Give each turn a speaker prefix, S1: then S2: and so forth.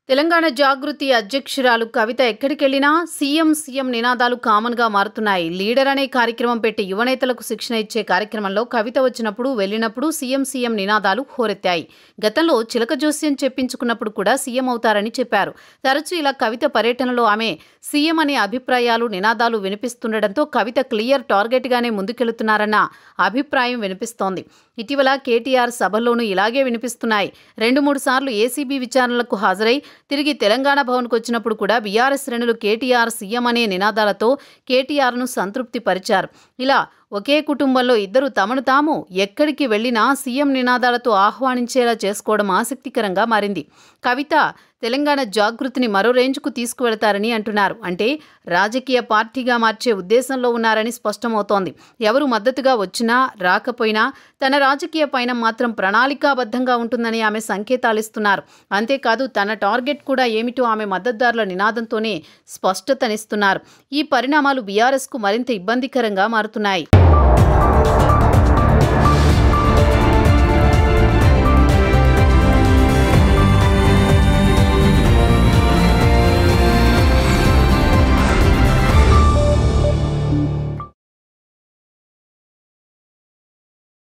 S1: తెలంగాణ జాగృతి అధ్యక్షురాలు కవిత ఎక్కడికెళ్లినా సీఎం నినాదాలు కామన్గా మారుతున్నాయి. లీడర్ అనే కార్యక్రమం పెట్టి యువనేతలకు శిక్షణ ఇచ్చే కార్యక్రమంలో కవిత వచ్చినప్పుడు వెళ్లినప్పుడు సీఎం నినాదాలు హోరెత్తాయి. గతంలో చిలక జోస్యం చెప్పించుకున్నప్పుడు కూడా సీఎం అవుతారని చెప్పారు. తరచూ ఇలా కవిత పర్యటనలో ఆమె సీఎం అనే అభిప్రాయాలు నినాదాలు వినిపిస్తుండటంతో కవిత క్లియర్ టార్గెట్గానే ముందుకెళ్తున్నారన్న అభిప్రాయం వినిపిస్తోంది. ఇటీవల కేటీఆర్ సభల్లోనూ ఇలాగే వినిపిస్తున్నాయి. 2-3 సార్లు ఏసీబీ విచారణలకు హాజరై తిరిగి తెలంగాణ భవన్కు వచ్చినప్పుడు కూడా బీఆర్ఎస్ శ్రేణులు కేటీఆర్ సీఎం అనే నినాదాలతో కేటీఆర్ను సంతృప్తి పరిచారు. ఇలా ఒకే కుటుంబంలో ఇద్దరు తమను తాము ఎక్కడికి వెళ్లినా సీఎం నినాదాలతో ఆహ్వానించేలా చేసుకోవడం ఆసక్తికరంగా మారింది. కవిత తెలంగాణ జాగృతిని మరో రేంజ్కు తీసుకువెళతారని అంటున్నారు. అంటే రాజకీయ పార్టీగా మార్చే ఉద్దేశంలో ఉన్నారని స్పష్టమవుతోంది. ఎవరు మద్దతుగా వచ్చినా రాకపోయినా తన రాజకీయ పయనం మాత్రం ప్రణాళికాబద్ధంగా ఉంటుందని ఆమె సంకేతాలిస్తున్నారు. అంతేకాదు తన టార్గెట్ కూడా ఏమిటో ఆమె మద్దతుదారుల నినాదంతోనే స్పష్టతనిస్తున్నారు. ఈ పరిణామాలు బీఆర్ఎస్కు మరింత ఇబ్బందికరంగా మారుతున్నాయి.